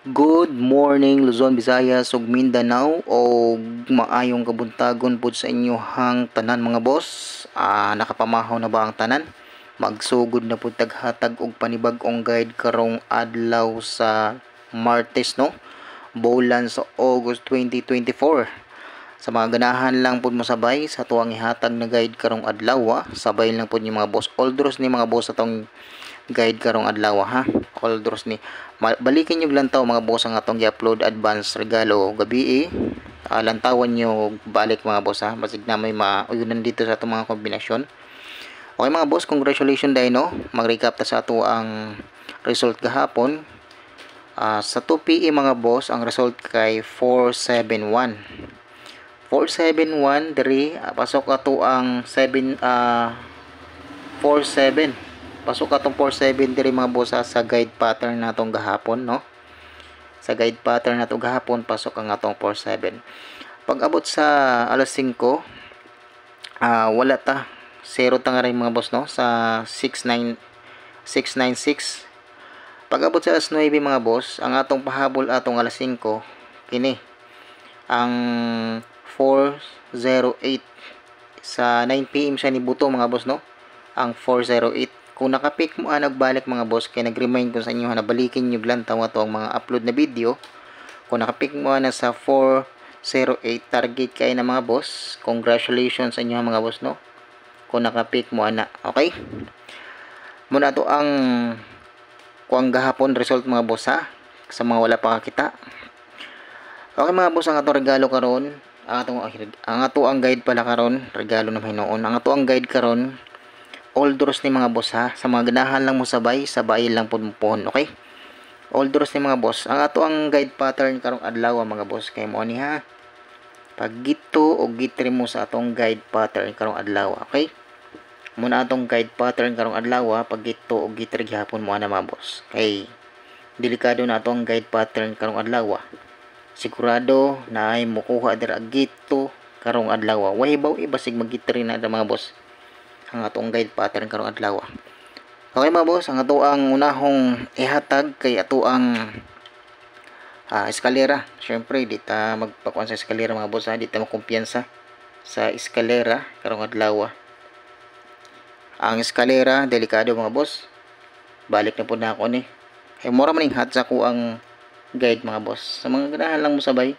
Good morning Luzon, Visayas ug Mindanao o maayong kabuntagon pud sa inyohang tanan mga boss. Nakapamahaw na ba ang tanan? Magsugod na pud taghatag og panibag-ong guide karong adlaw sa Martes no. Bulan sa August 2024. Sa mga ganahan lang pud mosabay sa tuwang ihatag na guide karong adlaw, sabay lang pud ni mga boss. Oldros ni mga boss atong guide karong adlaw ha. Oldros ni balikin nyo lantaw mga boss ang atong i-upload advance regalo gabi lantawan nyo balik mga boss ha, basig na may mauyunan dito sa atong mga kombinasyon. Okay mga boss, congratulations dahil no, mag-recap ta sa ato ang result gahapon. Sa 2 PM mga boss, ang result kay 471 diri pasok ato ang 47 pasok atong 47 diri mga boss sa guide pattern natong gahapon no. Sa guide pattern nato gahapon pasok ang atong 47. Pag abot sa alas 5 wala ta, zero ta nga rin mga boss no sa 696. Pag abot sa alas 9 mga boss, ang atong pahabol atong alas 5 kini ang 408 sa 9 PM siya ni buto mga boss no, ang 408. Kung nakapik mo nagbalik mga boss, kaya nag-remind ko sa inyo na balikin nyo lantaw ato ang mga upload na video. Kung nakapik mo na sa 408 target kayo na mga boss, congratulations sa inyo mga boss no. Kung nakapik mo okay. Muna to ang kuang gahapon result mga boss ha, sa mga wala pa kakita. Okay mga boss, ang atong regalo karon, ang ato ang guide pala karon, regalo na Panginoon. Ang ato ang guide karon Oldros ni mga boss ha, sa mga ganahan lang mo sabay lang pud mo pohon, okay? Oldros ni mga boss, ang ato ang guide pattern karong adlaw mga boss kay mo ni ha. Pag gito o gitri mo sa atong guide pattern karong adlaw, okay? Muna atong guide pattern karong adlaw, pag gito o gitri gihapon mo mga boss. Kay delikado na atong guide pattern karong adlaw. Sigurado na ay mukuha dira gito karong adlaw. Way baw ibasig magitri na mga boss ang atong guide pattern karong adlaw. Okay mga boss, ang ato ang unahong ihatag kay ato ang eskalera. Syempre di ta magpakuan sa eskalera mga boss ha, di ta makumpiyansa sa eskalera karong adlaw. Ang eskalera delikado mga boss. Balik na po na ako ni. Kay mura man hat sa ko ang guide mga boss. Sa mga ganahan lang mo sabay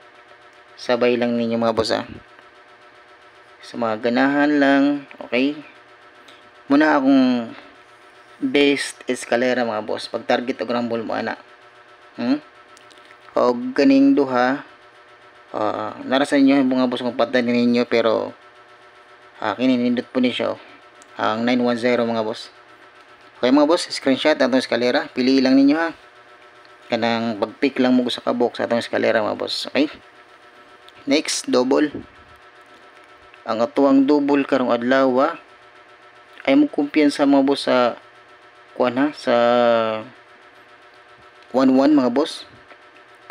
lang ninyo mga boss ha. Sa mga ganahan lang, okay? Muna akong best eskalera mga boss, pag target o rumble mo o ganing duha narasan nyo mga boss kung patayin ninyo, pero kininindot po ni siya ang 910 mga boss. Okay mga boss, screenshot atong eskalera, pili lang ninyo ha, kanang pag-pick lang mo sa kabok sa atong eskalera mga boss. Okay, next double. Ang atuang double karong adlaw ay magkumpiyansa mga boss sa kuan ha, sa 11 mga boss.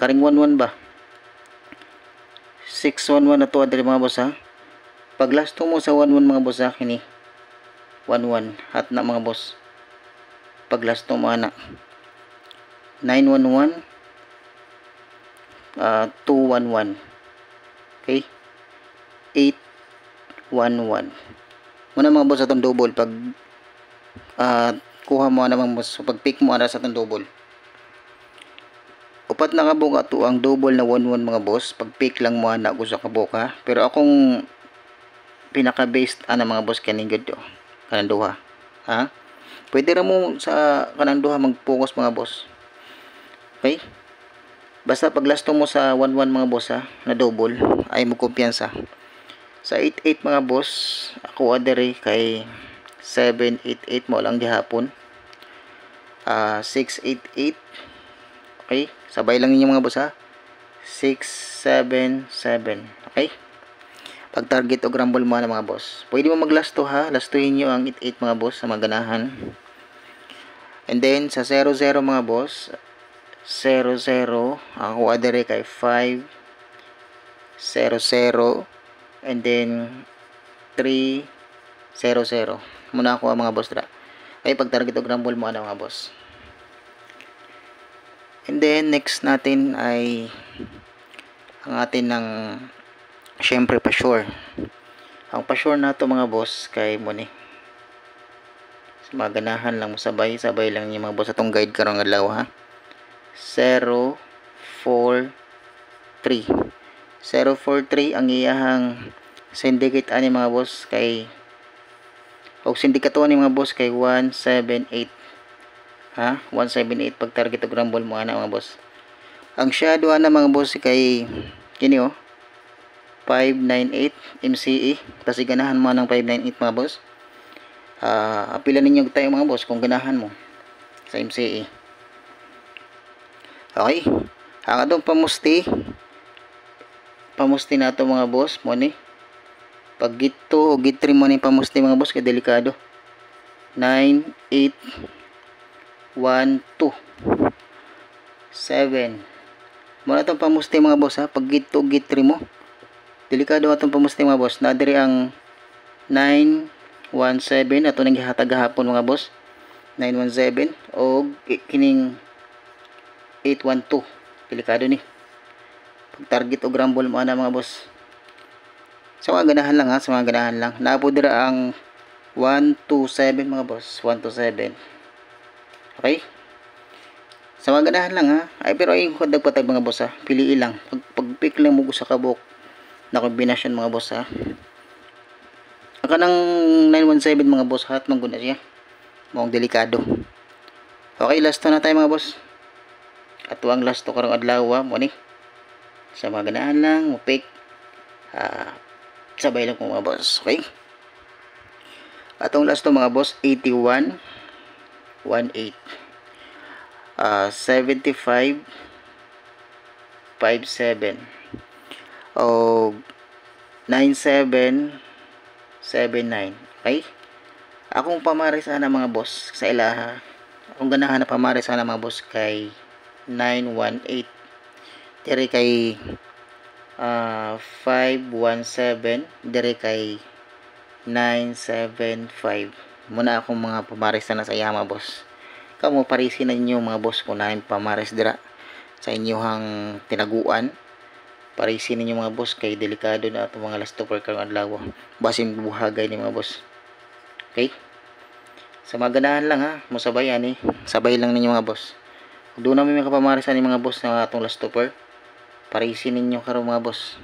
Karing 11 ba? 611 na to adiri mga boss ha. Pag last mo sa 11 mga boss ha, kini 11 hat na mga boss. Pag last mo 911 211. Okay? 811. Muna mga boss atong double, pag kuha mo mga boss, pag pick mo sa atong double, upat na kabuk ato ang double na 11 mga boss. Pag pick lang mo gusto kabuk ha, pero akong pinaka based mga boss kaning gud kanang duha ha. Pwede ra mo sa kanang duha mag-focus mga boss, okay? Basta pag last mo sa 11 mga boss ha, na double ay mo kumpiyansa. Sa 88 mga boss, ako adere kay 788 mo lang gihapon. 688. Okay, sabay lang ninyo mga boss ha. 677. Okay, pag target o rumble mo mga boss, pwede mo maglasto ha, lastuhin nyo ang 88 mga boss sa maganahan. And then sa 00 mga boss, 00 ako adere kay 500. And then 300 muna ako mga boss dra. Ay pag target og rumble mo mga boss. And then next natin ay ang atin ng syempre pa-sure. Ang pa-sure na to mga boss kay mo ni maganahan lang mo sabay lang niyo mga boss atong guide karong adlaw ha. 043 043 ang iyahang syndicate ani mga boss kay og syndicate ni mga boss kay 178 ha, 178 pag target og rumble mo ana mga boss. Ang shadow ana mga boss kay kini 598 MCE kasi ganahan mo ng 598 mga boss. Apilan ninyo tayo mga boss kung ganahan mo sa MCE. Okay, ang atong pamusti nato mga boss mo ni pag gito o gitri mo ni pamusti mga boss kay delikado. 9812 7 mo na itong pamusti mga boss ha. Pag gito o gitri mo delikado atong pamusti mga boss. Nadiri ang 917 ato nang gihatag gahapon mga boss, 917 o kining 812 delikado ni pag target o rumble mo ana mga boss. Sa mga ganahan lang ha, sa mga ganahan lang. Napo dira ang 127 mga boss, 127. Okay, sa mga ganahan lang ha. Ay pero ay hudag patay mga boss ha, pili lang pag pick lang mo sa kabuk na kombinasyon mga boss ha. Ang kanang 917 mga boss hat man guna siya mong delikado. Okay, last to na tayo mga boss. Ato ang last to karong adlaw mo ni sa mga ganahan lang mo pick sabay lang po mga boss. Okay, atong last to mga boss 81 18 75 57 o 97 79. Okay, akong pamaris sana mga boss sa ilaha, akong ganahan na pamaris sana mga boss kay 918 dire kay 517 dire kay 975 muna akong mga pamaris na sa iya mga boss. Kamo parisin na ninyo mga boss kung nahin pamaris dira sa inyohang tinaguan. Parisin ninyo mga boss kay delikado na ato mga last over karong adlaw basin buhagay ni mga boss. Okay, sa mga ganahan lang ha, mo sabay ani sabay lang ninyo mga boss. Doon na may kapamarisan ni mga boss na atong last over, parisin ninyo karong mga boss.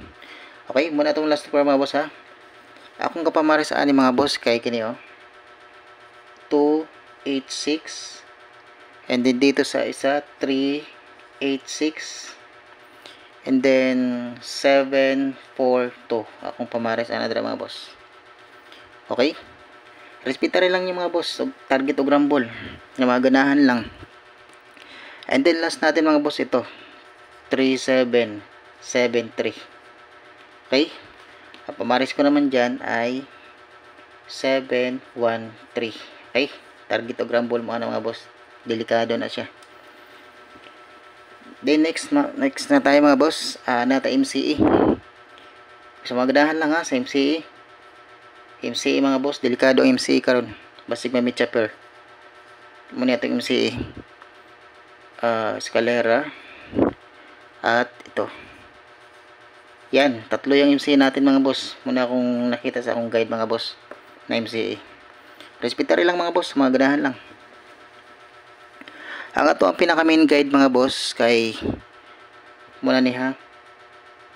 Okay, muna atong last over mga boss ha. Akong kapamarisan ni mga boss kay kini 286 and then dito sa isa 386 and then 742 akong pamaris ana dira mga boss. Okay, respetare lang yung mga boss og target og rumble nga mga ganahan lang. And then last natin mga boss ito 3773. Okay, ang pamaris ko naman dyan ay 713. Okay, target og rumble mo ana mga boss, delikado na siya. Then next na tayo mga boss, nata MCE. Sa mga ganahan lang ha sa MCE. MCE mga boss, delikado ang MCE karon. Basig may chopper. Muna itong MCE. Escalera at ito. Yan, tatlo yung MCE natin mga boss. Muna akong nakita sa akong guide mga boss na MCE. Respetary lang mga boss, mga ganahan lang. Ang ato ang pinaka main guide mga boss kay muna ni ha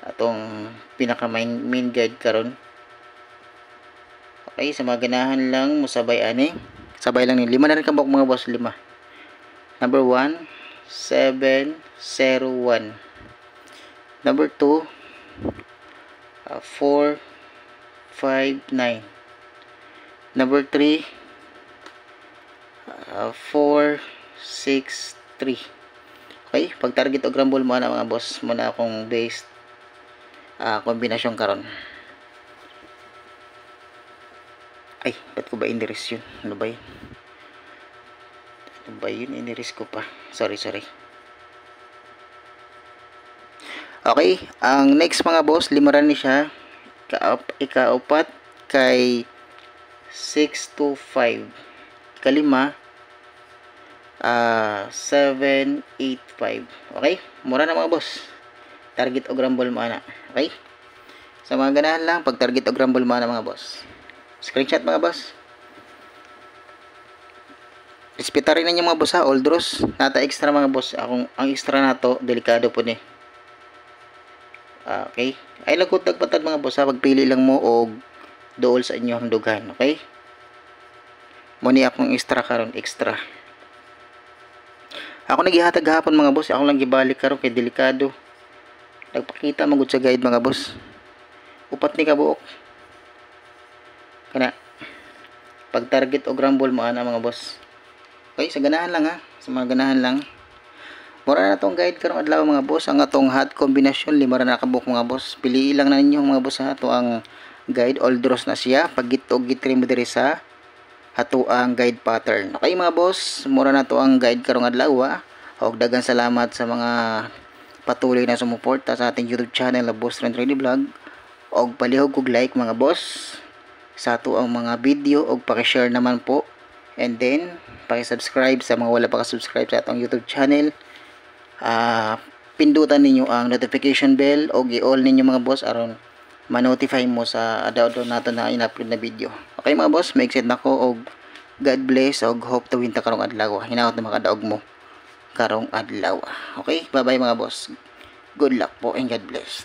atong pinaka main guide karon. Okay, sa mga ganahan lang musabay ani sabay lang ni lima na rin kabok mga boss, lima. Number 1 701, number 2 459, number 3 463. Okay, pag target og rumble mo na mga boss, muna akong based kombinasyon karon. Ay, ba't ko ba indiris yun? Ano ba yun? Ano ba yun? Indiris ko pa. Sorry. Okay, ang next mga boss, limaran ni siya. Ikaapat kay 625. Kalima 785. Okay? Mura na mga boss. Target o grumble mo ana. Okay? Sa mga ganahan lang, pag target o grumble mo ana mga boss. Screenshot mga boss. Respeta rin ninyo mga boss ha, all draws. Nata extra mga boss. Ang extra na to, delikado po ni. Okay? Ay lagot nagpatad mga boss ha, pagpili lang mo o dool sa inyong dughan. Okay? Muni akong extra karon, extra. Ako nagihatag hapon mga boss, ako lang gibalik karon kay delikado. Nagpakita magud sa guide mga boss. Upat ni kabuok. Kana pag target o grumble mo ana mga boss. Okay, sa ganahan lang ha, sa mga ganahan lang. Mura na tong guide karong adlaw mga boss, ang atong hot combination 5 ra na kabuok mga boss. Pili lang na ninyo mga boss ha, ato ang guide all draws na siya. Pag gitog gitrim mo diri sa ato ang guide pattern. Okay mga boss, mura na to ang guide karong adlaw ha. Og daghang salamat sa mga patuloy na sumuporta sa ating YouTube channel na Boss Trend Ready Vlog. Og palihog kog like mga boss sa ato ang mga video og paki-share naman po. And then paki-subscribe sa mga wala pa ka-subscribe sa atong YouTube channel. Pindutan ninyo ang notification bell og i-all ninyo mga boss aron ma-notify mo sa daw nato na in-upload na video. Okay mga boss, ma-excited na ko og God bless og hope to win ta karong adlaw. Hinaot na makadaog mo karong adlaw. Okay, bye bye mga boss. Good luck po and God bless.